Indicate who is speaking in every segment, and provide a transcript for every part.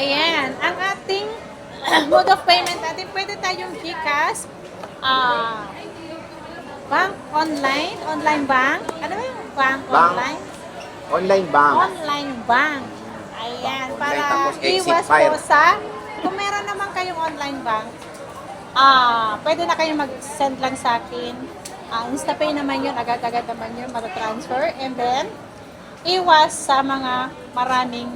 Speaker 1: Ayan, ang ating mode of payment natin, pwede tayong GCash, bank online, online bank. Ano ba yung bank
Speaker 2: Bank.
Speaker 1: online?
Speaker 2: Online bank.
Speaker 1: Online bank. Ayan,
Speaker 2: Bank online,
Speaker 1: para
Speaker 2: tapos exit
Speaker 1: iwas po
Speaker 2: fire.
Speaker 1: kung meron naman kayong online bank, pwede na kayong mag-send lang sa akin. InstaPay naman yun, agad-agad naman yun, matatransfer. And then, iwas sa mga maraming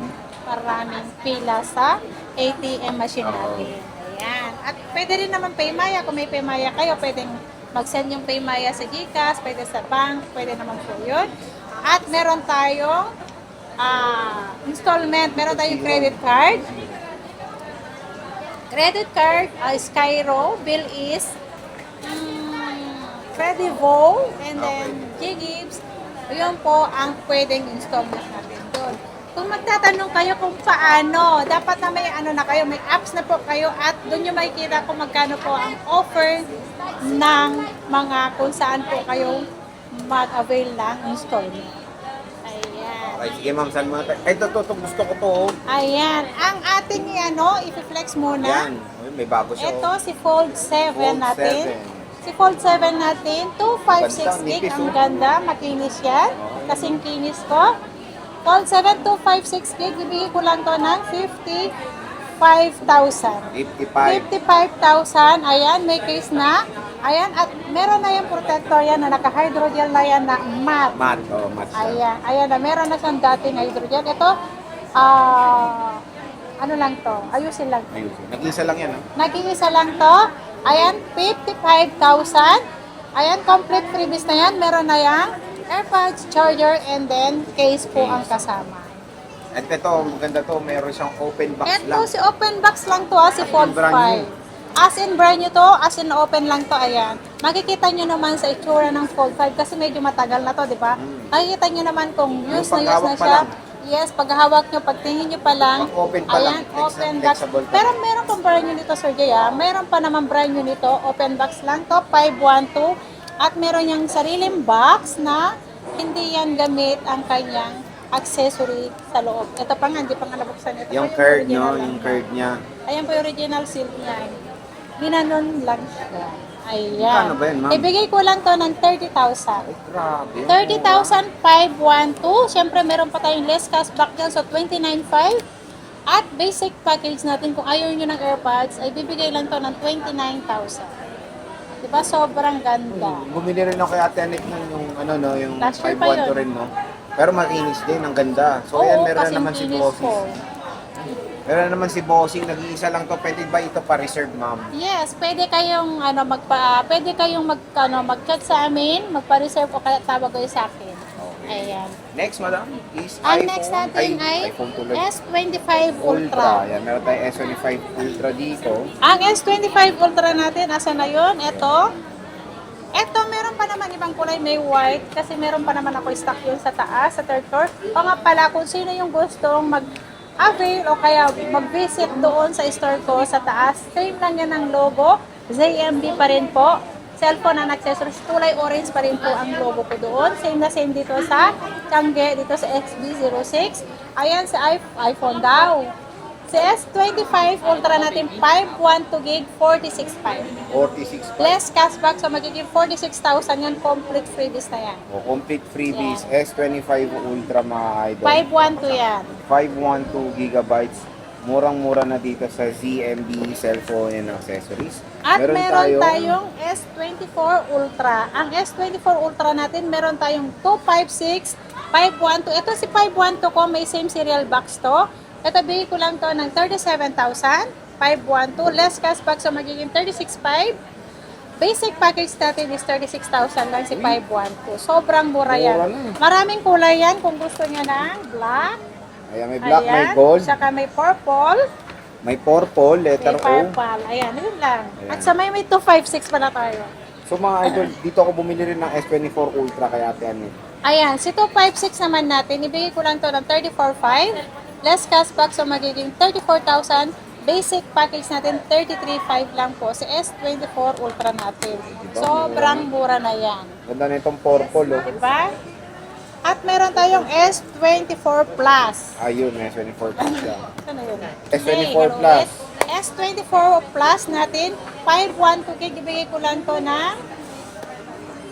Speaker 1: pila sa ATM machine natin. Ayan. At pwede rin naman Paymaya. Kung may Paymaya kayo, pwedeng mag-send yung Paymaya sa GCash, pwede sa bank, pwede naman po yun. At meron tayong installment, meron tayong credit card. Credit card, Skyro, bill is Credivo, and then G-Gibbs. Yun po ang pwedeng installment natin doon. Kung magtatanong kayo kung paano, dapat na may may apps na po kayo at doon nyo makikita kung magkano po ang offer ng mga kung saan po kayo mag-avail ng installment. Ayan.
Speaker 2: Okay, sige ma'am, saan mo natin? Ito, gusto ko to.
Speaker 1: Ayan. Ang ating i-flex muna.
Speaker 2: Yan. Uy, may bago siya.
Speaker 1: Ito si Fold 7
Speaker 2: Fold
Speaker 1: natin.
Speaker 2: 7.
Speaker 1: Si Fold 7 natin, 256
Speaker 2: Ganda,
Speaker 1: gig.
Speaker 2: nipis,
Speaker 1: Ang
Speaker 2: oh.
Speaker 1: ganda, makinis yan. Kasing kinis ko. Fold 7, 256 gig. Bibigay ko lang to ng 55,000.
Speaker 2: 55.
Speaker 1: 55,000. Ayan, may case na. Ayan, at meron na yung protector yan na naka-hydrogel na yan na matte.
Speaker 2: Mat, mat siya.
Speaker 1: Ayan na, meron na siyang dating hydrogel. Ito, ano lang to, ayusin lang.
Speaker 2: Ayusin. Nag-isa lang yan, ha?
Speaker 1: Nag-iisa lang to. Ayan, 55,000. Ayan, complete freebies na yan. Meron na yung AirPods, charger, and then case po ang kasama.
Speaker 2: At ito, maganda to, meron siyang open box
Speaker 1: Ito,
Speaker 2: lang.
Speaker 1: si open box lang to, si Fold
Speaker 2: brand
Speaker 1: 5.
Speaker 2: new.
Speaker 1: As in brand new to, as in open lang to, ayan. Makikita nyo naman sa itsura ng Fold 5 kasi medyo matagal na to, di ba? Makikita nyo naman kung use na
Speaker 2: paghawak pa
Speaker 1: siya.
Speaker 2: lang.
Speaker 1: Yes, paghahawak nyo, pagtingin nyo pa lang.
Speaker 2: Open pa lang.
Speaker 1: Ayan, open box.
Speaker 2: Flexible pa
Speaker 1: Pero
Speaker 2: lang.
Speaker 1: meron pang brand new nito, Sir Jay, meron pa naman brand new nito, open box lang to, 512. At meron yung sariling box na hindi yan gamit ang kanyang accessory sa loob. Ito pa nga, hindi pa nga nabuksan. Ito
Speaker 2: Yung
Speaker 1: pa
Speaker 2: curd,
Speaker 1: original
Speaker 2: no?
Speaker 1: lang
Speaker 2: Yung
Speaker 1: niya.
Speaker 2: curd niya.
Speaker 1: Ayan po yung original seal niya. Ginanon lang siya. Ayan.
Speaker 2: Magkano ba yan, ma'am?
Speaker 1: Ibigay ko lang to ng 30,000.
Speaker 2: Ay, grabe.
Speaker 1: 30,512. Siyempre, meron pa tayong less cashback dyan. So, 29,500. At basic package natin, kung ayaw nyo ng AirPods, ay bibigay lang to ng 29,000. Diba? Sobrang ganda.
Speaker 2: Bumili rin ako kay Ate Anik ng yung, yung
Speaker 1: Last year pa
Speaker 2: 512
Speaker 1: yun.
Speaker 2: rin, no? Pero makinis din, ang ganda. So, ayan, meron na
Speaker 1: kasing
Speaker 2: naman si
Speaker 1: kinis
Speaker 2: Bossing.
Speaker 1: ko.
Speaker 2: Meron na naman si Bossing, nag-iisa lang to. Pwede ba ito pa-reserve, ma'am?
Speaker 1: Yes, pwede kayong mag-chat sa amin, magpa-reserve o kaya tawag kayo sa akin. Ayan.
Speaker 2: Next, madam, is
Speaker 1: Ang
Speaker 2: iPhone.
Speaker 1: next natin ay
Speaker 2: iPhone tuloy.
Speaker 1: S25
Speaker 2: Ultra.
Speaker 1: Ultra.
Speaker 2: Yan, meron tayong S25 Ultra dito.
Speaker 1: Ang S25 Ultra natin, asa na yun? Ito, meron pa naman ibang kulay, may white, kasi meron pa naman ako stock yun sa taas, sa third floor. O nga pala, kung sino yung gustong mag-avail o kaya mag-visit doon sa store ko sa taas, same lang yan ang logo, ZMB pa rin po. Cellphone and accessories, kulay orange pa rin po ang logo ko doon. Same na same dito sa Changge, dito sa XB06. Ayan, sa iPhone daw. Si S25 Ultra natin, 512 gig, 46.5.
Speaker 2: 46
Speaker 1: Less cashback, so magiging 46,000 yan, complete freebies na yan.
Speaker 2: O, complete freebies. S25 Ultra, mga idol.
Speaker 1: 512 yan.
Speaker 2: 512 gigabytes. Murang-mura na dito sa ZMB cellphone and accessories.
Speaker 1: At meron tayong S24 Ultra. Ang S24 Ultra natin, meron tayong 256, 512. Ito si 512 ko, may same serial box to. Ito, bigay ko lang to ng 37,000, 512. Less cashback, so magiging 36,500. Basic package natin is 36,000 lang si 512. Sobrang mura yan.
Speaker 2: Mura na.
Speaker 1: Maraming kulay yan kung gusto niya ng black.
Speaker 2: Ayan, may black, may
Speaker 1: Ayan.
Speaker 2: gold,
Speaker 1: Saka may purple.
Speaker 2: may purple,
Speaker 1: May
Speaker 2: letter O.
Speaker 1: purple. Ayan, yun lang.
Speaker 2: Ayan.
Speaker 1: At sa may 256 pala tayo.
Speaker 2: So mga idol, dito ako bumili rin ng S24 Ultra kay Ate Anik.
Speaker 1: Ayan, si 256 naman natin, ibigay ko lang to ng 34,500. Less cashback, so magiging 34,000. Basic package natin, 33,500 lang po. Si S24 Ultra natin. Sobrang mura na yan.
Speaker 2: Ganda na itong purple, oh.
Speaker 1: Diba? At meron tayong S24 Plus.
Speaker 2: Ayun, S24 Plus siya.
Speaker 1: Ano yun?
Speaker 2: S24 Plus.
Speaker 1: S24 Plus natin, 512 gig, ibigay ko lang to ng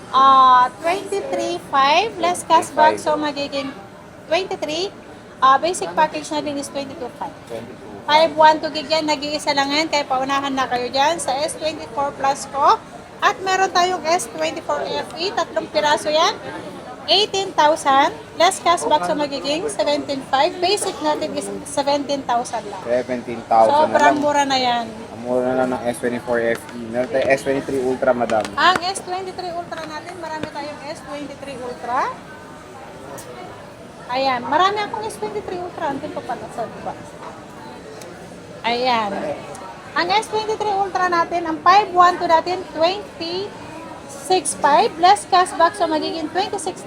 Speaker 1: 23.5 less cashback, so magiging 23. Basic package natin is 22.5. 512 gig yan, nag-iisa lang yan, kaya paunahan na kayo dyan sa S24 Plus ko. At meron tayong S24 FE, tatlong piraso yan. 18,000, less cashback, so magiging 17,500. Basic natin is 17,000 lang.
Speaker 2: 17,000 na
Speaker 1: Sobrang
Speaker 2: lang.
Speaker 1: mura na yan.
Speaker 2: Ang mura na ng S24 FE. Meron tayo S23 Ultra, madam.
Speaker 1: Ang S23 Ultra natin, marami tayong S23 Ultra. Ayan, marami akong S23 Ultra. Antin pa pala sa diba? Ayan. Ang S23 Ultra natin, ang 512 natin, 26.5 less cashback, so magiging 26,000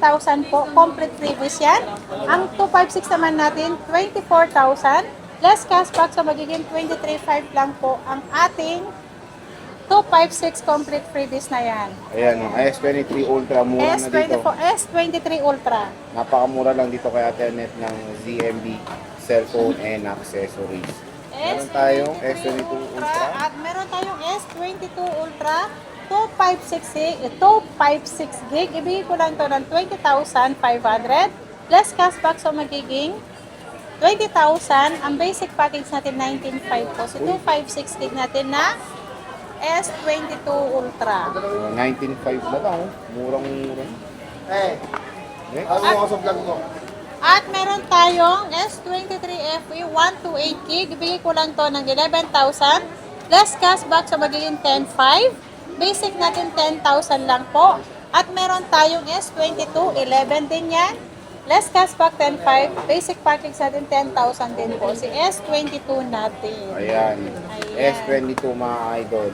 Speaker 1: po, complete freebies yan. Ang 256 naman natin, 24,000 less cashback, so magiging 23.5 lang po ang ating 256 complete freebies na yan.
Speaker 2: Ayan, ang S23 Ultra, mura na dito.
Speaker 1: S23 Ultra.
Speaker 2: Napakamura lang dito kay Ate Annette ng ZMB cellphone and accessories. Meron tayong S22 Ultra.
Speaker 1: At meron tayong S22 Ultra 256 gig. Ibigay ko lang to ng 20,500 plus cashback, so magiging 20,000. Ang basic package natin 19,500 po. So 256 gig natin na S22 Ultra.
Speaker 2: 19.5 na lang, oh. Murang-mura. Next.
Speaker 1: At meron tayong S23 FE 128 gig. Ibigay ko lang to ng 11,000 plus cashback, so magiging 10,500. Basic natin 10,000 lang po. At meron tayong S22, 11 din yan. Less cashback 10,500. Basic package natin 10,000 din po. Si S22 natin.
Speaker 2: Ayan.
Speaker 1: Ayan.
Speaker 2: S22 mga idol.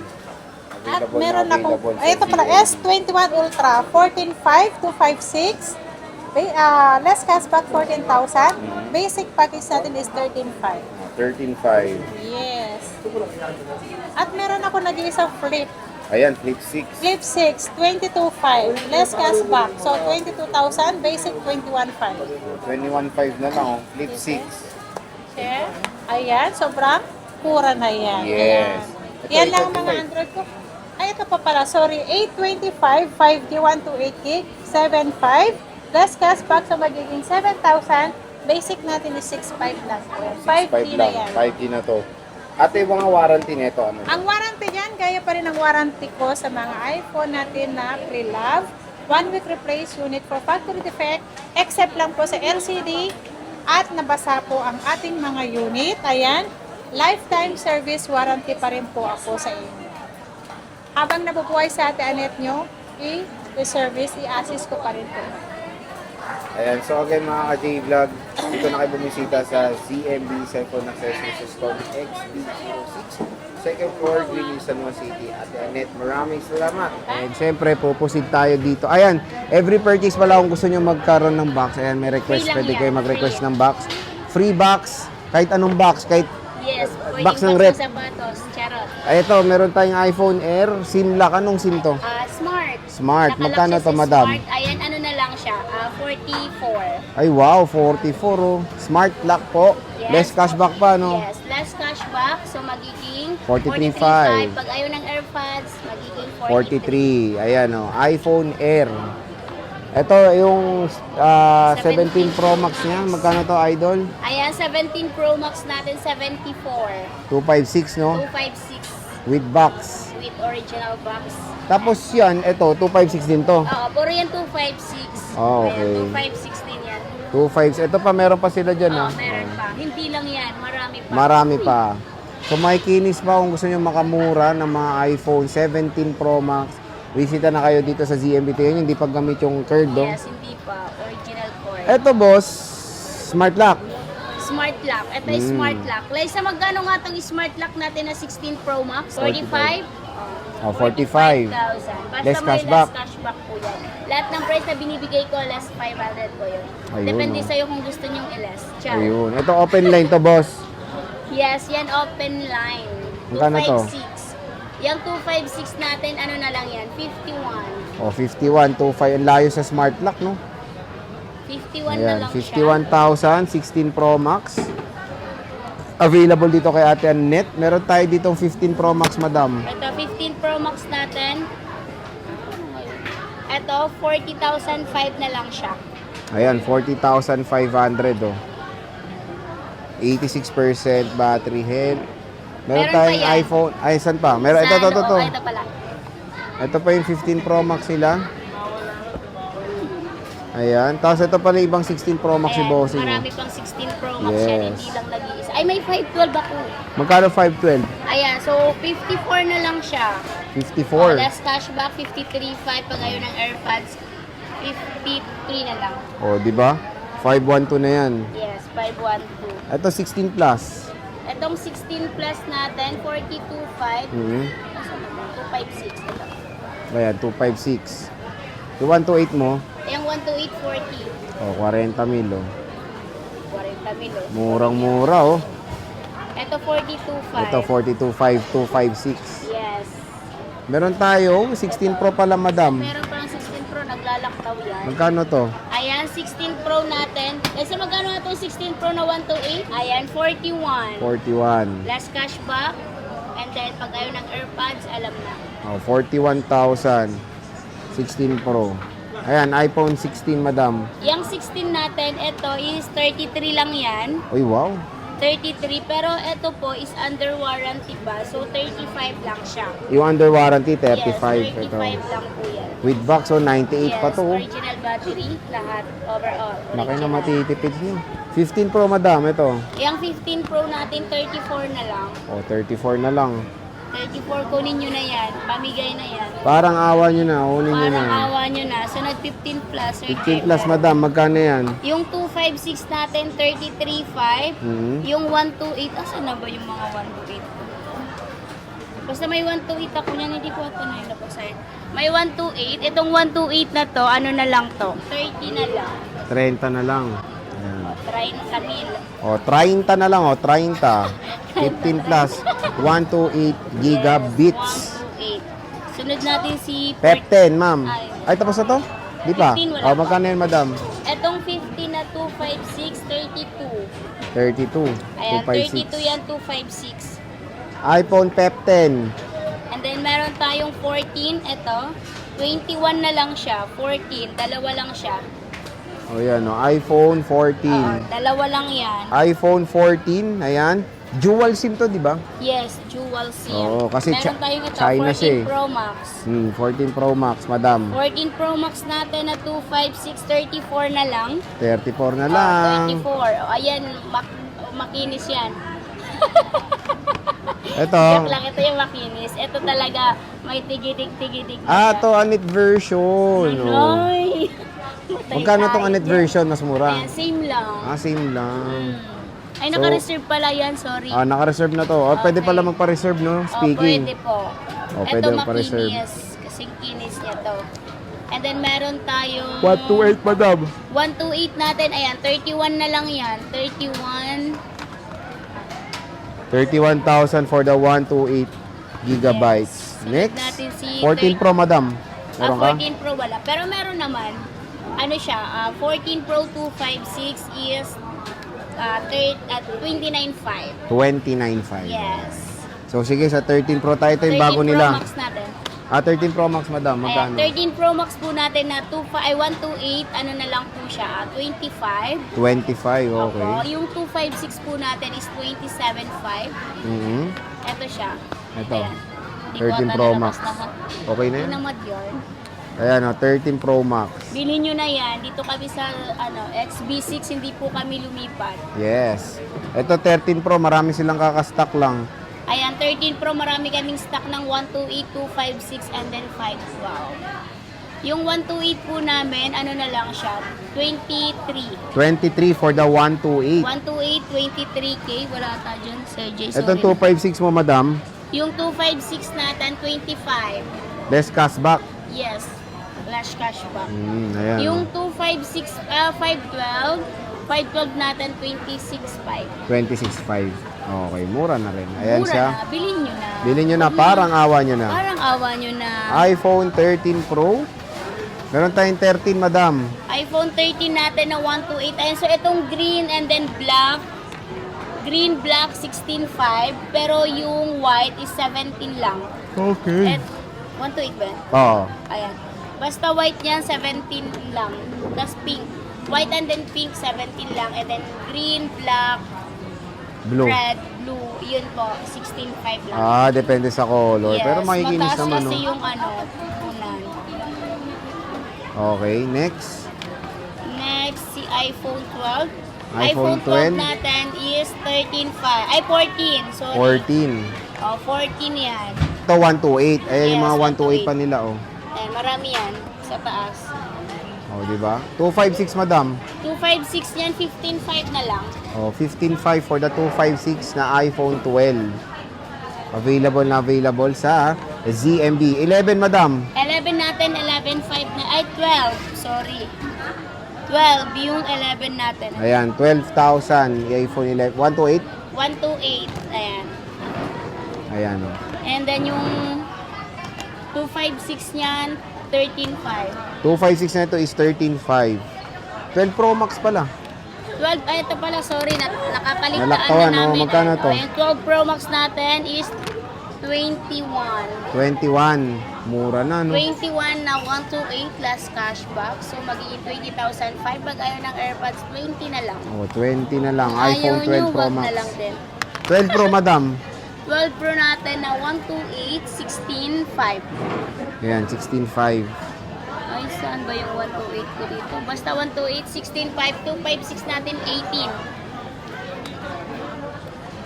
Speaker 1: At
Speaker 2: Available
Speaker 1: meron
Speaker 2: na
Speaker 1: akong,
Speaker 2: available sa
Speaker 1: ito pala,
Speaker 2: ZMB.
Speaker 1: S21 Ultra, 14,500 to 56. Less cashback 14,000. Basic package natin is 13,500.
Speaker 2: 13.5.
Speaker 1: Yes. At meron ako nag-iisang flip.
Speaker 2: Ayan, Flip 6.
Speaker 1: Flip 6, 22,500. Less cashback. So, 22,000. Basic, 21,500.
Speaker 2: 21.5 na lang, oh. Flip 6.
Speaker 1: Okay. Ayan, sobrang mura na yan.
Speaker 2: Yes.
Speaker 1: Ayan. Yan lang ang mga Android ko. Ay, ito pa pala. Sorry. 825, 5G, 128 gig, 7,500. Less cashback. So, magiging 7,000. Basic natin is 6,500 lang. 5G
Speaker 2: 5
Speaker 1: na
Speaker 2: lang.
Speaker 1: yan.
Speaker 2: 5G na to. Ate, yung mga warranty nito, ano?
Speaker 1: Ang warranty dyan, gaya pa rin ang warranty ko sa mga iPhone natin na pre-love. 1 week replace unit for factory defect, except lang po sa LCD at nabasa po ang ating mga unit. Ayan, lifetime service warranty pa rin po ako sa inyo. Habang nabubuhay sa Ate Annette nyo, i-service, i-assist ko pa rin po.
Speaker 2: Ayan, so again mga ka-J-Vlog, dito na kayo bumisita sa ZMB Cellphone Accessories Store XB06, second floor, Green San Juan City. Ate Annette, maraming salamat. And syempre, pupusid tayo dito. Ayan, every purchase pala kung gusto nyo magkaroon ng box, ayan, may request,
Speaker 3: Free lang
Speaker 2: pwede
Speaker 3: yan,
Speaker 2: kayo mag-request
Speaker 3: free.
Speaker 2: ng box. Free box, kahit anong box, kahit
Speaker 3: Yes,
Speaker 2: box ng
Speaker 3: pwedeng
Speaker 2: rep.
Speaker 3: box ng sapatos. Charot.
Speaker 2: ito, meron tayong iPhone Air, SIM lock. Anong SIM to?
Speaker 3: Smart.
Speaker 2: Smart.
Speaker 3: Nakalock
Speaker 2: Magkano
Speaker 3: siya
Speaker 2: to,
Speaker 3: sa
Speaker 2: madam?
Speaker 3: Smart. Ayan, ano na lang siya. 44.
Speaker 2: Ay, wow, 44 oh. Smart lock po.
Speaker 3: Yes.
Speaker 2: Less cashback pa, no?
Speaker 3: Yes, less cashback. So, magiging
Speaker 2: 43.5.
Speaker 3: 43.5. Pag ayaw ng AirPods, magiging
Speaker 2: 43.
Speaker 3: 43.
Speaker 2: Ayan, oh. iPhone Air. Ito, yung 17 Pro Max niya. Magkano to, idol?
Speaker 3: Ayan, 17 Pro Max natin, 74.
Speaker 2: 256, no?
Speaker 3: 256
Speaker 2: With box.
Speaker 3: with original box.
Speaker 2: Tapos yan, ito, 256 din to.
Speaker 3: Oo, puro yan 256.
Speaker 2: Oh,
Speaker 3: Ayan,
Speaker 2: okay.
Speaker 3: 256 din yan.
Speaker 2: 256. Ito pa, meron pa sila dyan,
Speaker 3: Oo,
Speaker 2: ah.
Speaker 3: meron pa. Hindi lang yan, marami pa.
Speaker 2: Marami pa. So, may kinis pa kung gusto nyo makamura ng mga iPhone 17 Pro Max. Visita na kayo dito sa ZMB. Tingnan nyo, hindi pa gamit yung curd, no?
Speaker 3: Yes, hindi pa. Original core.
Speaker 2: Ito, boss, smart lock.
Speaker 3: Smart lock. Ito yung smart lock. Liza, magkano nga itong smart lock natin na 16 Pro Max? 45?
Speaker 2: Oh, 45.
Speaker 3: 45,000. Basta
Speaker 2: Less
Speaker 3: may
Speaker 2: cashback.
Speaker 3: less cashback po yan. Lahat ng price na binibigay ko, less 500 po yun.
Speaker 2: Ayun,
Speaker 3: Depende
Speaker 2: oh.
Speaker 3: sa'yo kung gusto nyong i-less. Ciao.
Speaker 2: Ayun. Ito, open line to, boss.
Speaker 3: Yes, yan open line.
Speaker 2: Magkano to?
Speaker 3: 256. Yung 256 natin, ano na lang yan? 51.
Speaker 2: Oh, 51, 25. Ang layo sa smart lock, no?
Speaker 3: 51 na
Speaker 2: Ayan,
Speaker 3: lang siya.
Speaker 2: 51,000, 16 Pro Max. Available dito kay Ate Annette. Meron tayo ditong 15 Pro Max, madam.
Speaker 3: Ito, 15 Pro Max natin. Ito, 40,005 na lang siya.
Speaker 2: Ayan, 40,500 oh. 86% battery health. Meron
Speaker 3: Meron
Speaker 2: tayong
Speaker 3: pa yan.
Speaker 2: iPhone. Ay, saan pa? Meron, ito.
Speaker 3: Oh, ito pala.
Speaker 2: Ito pa yung 15 Pro Max nila. Ayan. Tapos ito pala yung ibang 16 Pro Max si
Speaker 3: Ayan,
Speaker 2: Bossing.
Speaker 3: marami pang 16 Pro Max yan,
Speaker 2: Yes.
Speaker 3: hindi lang nag-iisa. Ay, may 512 ako.
Speaker 2: Magkano 512?
Speaker 3: Ayan, so 54 na lang siya.
Speaker 2: 54.
Speaker 3: Less cashback, 53.5 pag ayaw ng AirPods. 53 na lang.
Speaker 2: O, di ba? 512 na yan.
Speaker 3: Yes, 512.
Speaker 2: Ito 16 plus.
Speaker 3: Itong 16 plus natin, 42.5.
Speaker 2: Mhm.
Speaker 3: 256. Ito.
Speaker 2: Ayan, 256. Yung 128 mo,
Speaker 3: Yung 128.40.
Speaker 2: o 40 mil oh.
Speaker 3: 40 mil. Oh.
Speaker 2: Murang-mura oh.
Speaker 3: Ito 42.5.
Speaker 2: Ito 42,556.
Speaker 3: Yes.
Speaker 2: Meron tayong 16 Pro pala, madam.
Speaker 3: Meron pa ng 16 Pro, naglalaktaw yan.
Speaker 2: Magkano to?
Speaker 3: Ayan, 16 Pro natin. Kasi magkano na itong 16 Pro na 128? Ayan, 41.
Speaker 2: 41.
Speaker 3: Less cashback. And then, pag ayaw ng AirPods, alam na.
Speaker 2: Oh, 41,000. 16 Pro. Ayan, iPhone 16, madam.
Speaker 3: Yung 16 natin, ito is 33 lang yan.
Speaker 2: Uy, wow.
Speaker 3: 33, pero ito po is under warranty pa. So, 35 lang siya.
Speaker 2: Yung under warranty,
Speaker 3: Yes,
Speaker 2: 35.
Speaker 3: 35
Speaker 2: Ito.
Speaker 3: lang po yan.
Speaker 2: With box, so 98 pa
Speaker 3: Yes,
Speaker 2: to. Oh.
Speaker 3: original battery, lahat, overall.
Speaker 2: Laki na
Speaker 3: original.
Speaker 2: matitipid nyo. 15 Pro, madam. Ito.
Speaker 3: Yung 15 Pro natin, 34 na lang.
Speaker 2: O, 34 na lang.
Speaker 3: 34, kunin nyo na yan. Pamigay na yan.
Speaker 2: Parang awa nyo na. Kunin nyo
Speaker 3: Parang
Speaker 2: na.
Speaker 3: awa nyo na. So, nag-15 plus.
Speaker 2: 15 plus, madam. Magkano yan?
Speaker 3: Yung 256 natin, 33.5.
Speaker 2: Mhm.
Speaker 3: Yung 128, asan na ba yung mga 128? Basta may 128 ako niyan, hindi ko ito na yung lapag sa'yo. May 128. Itong 128 na to, ano na lang to? 30 na lang.
Speaker 2: 30 na lang. Ayan.
Speaker 3: Try na sa mil.
Speaker 2: O, 30 na lang. O, 30. 15 plus. 128 gigabits.
Speaker 3: 128. Sunod natin si
Speaker 2: Pep 10, ma'am.
Speaker 3: Ay.
Speaker 2: Ay, tapos na to? Di pa?
Speaker 3: 15 wala
Speaker 2: O,
Speaker 3: pa.
Speaker 2: magkano yan, madam?
Speaker 3: Etong 50 na 256, 32.
Speaker 2: 32.
Speaker 3: Ayan, 32
Speaker 2: 256.
Speaker 3: yan, 256.
Speaker 2: iPhone Pep 10.
Speaker 3: And then meron tayong 14, ito. 21 na lang siya, 14, dalawa lang siya.
Speaker 2: O, yan. O, iPhone 14.
Speaker 3: Dalawa lang yan.
Speaker 2: iPhone 14. Ayan. Dual SIM to, di ba?
Speaker 3: Yes, dual SIM.
Speaker 2: Oo, kasi
Speaker 3: meron tayong ito,
Speaker 2: China
Speaker 3: 14
Speaker 2: siya eh.
Speaker 3: Pro Max.
Speaker 2: 14 Pro Max, madam.
Speaker 3: 14 Pro Max natin na 256, 34 na lang.
Speaker 2: 34 na lang.
Speaker 3: 34. Ayan, makinis yan.
Speaker 2: Ito.
Speaker 3: Joke lang, ito yung makinis. Ito talaga, may tigidig-tigidig na
Speaker 2: Ah,
Speaker 3: siya.
Speaker 2: to anit version. O.
Speaker 3: Anoy!
Speaker 2: Magkano tong anit version? Mas mura.
Speaker 3: Ayan, same lang.
Speaker 2: Ah, same lang.
Speaker 3: Ay,
Speaker 2: So,
Speaker 3: naka-reserve pala yan, sorry.
Speaker 2: Ah, naka-reserve na to. O, pwede
Speaker 3: Okay.
Speaker 2: pala magpa-reserve, no? Speaking.
Speaker 3: Pwede po.
Speaker 2: O, pwede
Speaker 3: Ito
Speaker 2: magpa-reserve.
Speaker 3: makinis, kasing kinis niya to. And then meron tayong
Speaker 2: 128, madam.
Speaker 3: 128 natin, ayan, 31 na lang yan. 31.
Speaker 2: 31,000 for the 128 gigabytes.
Speaker 3: Yes.
Speaker 2: Next.
Speaker 3: Sunod natin si
Speaker 2: 14 Pro, madam. Meron ka?
Speaker 3: 14 Pro wala. Pero meron naman, ano siya, 14 Pro 256 is 29.5.
Speaker 2: 29.5.
Speaker 3: Yes.
Speaker 2: So, sige, sa 13 Pro tayo. Ito yung
Speaker 3: 13
Speaker 2: bago
Speaker 3: Pro
Speaker 2: nila.
Speaker 3: Max natin.
Speaker 2: Ah, 13 Pro Max, madam.
Speaker 3: Ayan,
Speaker 2: Magkano?
Speaker 3: 13 Pro Max po natin na 128, ano na lang po siya, 25.
Speaker 2: 25, okay.
Speaker 3: Opo. Yung 256 po natin is 27.5.
Speaker 2: Mhm.
Speaker 3: Ito siya.
Speaker 2: Ito.
Speaker 3: Ayan. Di ko
Speaker 2: 13
Speaker 3: ata
Speaker 2: Pro
Speaker 3: nalabas
Speaker 2: Max.
Speaker 3: lahat.
Speaker 2: Okay na yan?
Speaker 3: Tinamad yun.
Speaker 2: Ayan, 13 Pro Max.
Speaker 3: Bilhin nyo na yan. Dito kami sa XB6, hindi po kami lumipat.
Speaker 2: Yes. Ito 13 Pro, marami silang kakastock lang.
Speaker 3: Ayan, 13 Pro, marami kaming stock ng 128, 256, and then 512. Yung 128 po namin, ano na lang siya, 23.
Speaker 2: 23 for the 128.
Speaker 3: 128, 23K, wala ata dyan, Sir J.
Speaker 2: Itong
Speaker 3: Sorry.
Speaker 2: 256 mo, madam.
Speaker 3: Yung 256 natin, 25.
Speaker 2: Less cashback.
Speaker 3: Yes, flash cashback.
Speaker 2: Ayan.
Speaker 3: Yung 256, 512 natin, 26.5.
Speaker 2: 26.5. Okay, mura na rin. Ayan
Speaker 3: Mura
Speaker 2: siya.
Speaker 3: na, bilhin nyo na.
Speaker 2: Bilhin nyo na, parang awa nyo na.
Speaker 3: Parang awa nyo na.
Speaker 2: iPhone 13 Pro. Meron tayong 13, madam.
Speaker 3: iPhone 13 natin na 128. Ayan, so itong green and then black. Green, black, 16.5. Pero yung white is 17 lang.
Speaker 2: Okay.
Speaker 3: At 128 ba? yan?
Speaker 2: Oo.
Speaker 3: Ayan. Basta white niyan, 17 lang. Tapos pink. White and then pink, 17 lang. And then green, black,
Speaker 2: Blue.
Speaker 3: red, blue. Yun po, 16.5 lang.
Speaker 2: Ah, depende sa color.
Speaker 3: Yes,
Speaker 2: Pero makikinis
Speaker 3: mataas
Speaker 2: naman,
Speaker 3: kasi
Speaker 2: no?
Speaker 3: yung unan.
Speaker 2: Okay, next.
Speaker 3: Next, si iPhone 12.
Speaker 2: iPhone
Speaker 3: 12
Speaker 2: 12
Speaker 3: natin is 13.5. Ay, 14. Sorry.
Speaker 2: 14.
Speaker 3: Oh, 14 yan.
Speaker 2: Ito, 128. Ayan yung
Speaker 3: Yes,
Speaker 2: mga 128 pa
Speaker 3: 128.
Speaker 2: nila, oh.
Speaker 3: Ayan, marami yan sa taas.
Speaker 2: Oh, di ba? 256, madam.
Speaker 3: 256 yan, 15.5 na lang.
Speaker 2: Oh, 15.5 for the 256 na iPhone 12. Available na available sa ZMB. 11, madam.
Speaker 3: 11 natin, 11.5 na. Ay, 12. Sorry. 12 yung 11 natin.
Speaker 2: Ayan, 12,000. iPhone 11. 128?
Speaker 3: 128. Ayan.
Speaker 2: Ayan, oh.
Speaker 3: And then yung 256 niyan, 13.5.
Speaker 2: 256 na ito is 13.5. 12 Pro Max pala.
Speaker 3: 12, ay ito pala, sorry, nakakaligtaan
Speaker 2: Nalaktawan,
Speaker 3: na namin.
Speaker 2: oh, magkano to?
Speaker 3: Ayan, 12 Pro Max natin is 21.
Speaker 2: 21. Mura na, no?
Speaker 3: 21 na 128 plus cashback. So, magiging 20,005. Pag ayaw ng AirPods, 20 na lang.
Speaker 2: Oh, 20 na lang.
Speaker 3: Ayaw
Speaker 2: iPhone 12
Speaker 3: nyo,
Speaker 2: Pro
Speaker 3: wag
Speaker 2: Max.
Speaker 3: na lang din.
Speaker 2: 12 Pro, madam.
Speaker 3: 12 Pro natin na 128, 16.5.
Speaker 2: Ayan, 16.5.
Speaker 3: Ay, saan ba yung 128 ko dito? Basta 128, 16.5, 256 natin, 18.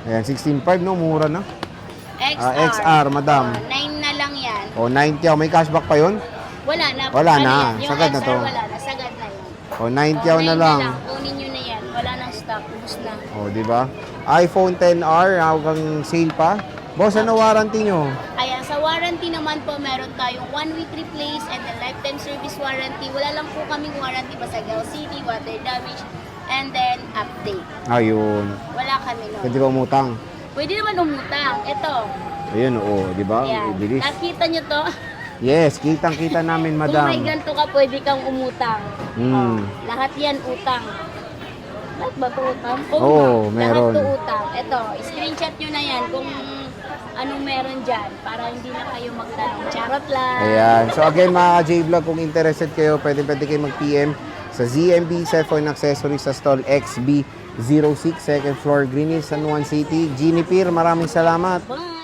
Speaker 2: Ayan, 16.5, no? Mura na.
Speaker 3: XR.
Speaker 2: XR, madam.
Speaker 3: 9 na lang yan.
Speaker 2: O, 90. Oh, may cashback pa yun?
Speaker 3: Wala na.
Speaker 2: Wala
Speaker 3: Ano
Speaker 2: na.
Speaker 3: yan? Yung
Speaker 2: Sagad na
Speaker 3: XR
Speaker 2: to.
Speaker 3: wala na. Sagad na yun.
Speaker 2: O, 90 na lang.
Speaker 3: Kunin nyo na yan. Wala nang stock. Ubus na.
Speaker 2: O, di ba? iPhone 10R, hawgang sale pa. Boss, ano warranty nyo?
Speaker 3: Ayan, sa warranty naman po, meron tayong 1 week replace and then lifetime service warranty. Wala lang po kaming warranty basta LCD, water damage, and then update.
Speaker 2: Ayun.
Speaker 3: Wala kami nun.
Speaker 2: Pwede ba umutang?
Speaker 3: Pwede naman umutang. Ito.
Speaker 2: Ayun, oo. Di ba?
Speaker 3: Ayan.
Speaker 2: Bilis.
Speaker 3: Nakita nyo to?
Speaker 2: Yes, kitang-kita namin,
Speaker 3: Kung
Speaker 2: madam.
Speaker 3: may ganito ka, pwede kang umutang.
Speaker 2: Mm.
Speaker 3: Lahat yan utang. Lahat ba ito utang?
Speaker 2: Oo, meron.
Speaker 3: Lahat ito utang. Ito, screenshot nyo na yan kung anong meron dyan para hindi na kayo magtanong. Charot lang.
Speaker 2: Ayan. So again, mga J-Vlog, kung interested kayo, pwede kayo mag-PM sa ZMB Cellphone Accessories sa stall XB06, second floor, Green Hills, San Juan City. Jeannie Pier, maraming salamat.
Speaker 3: Bye!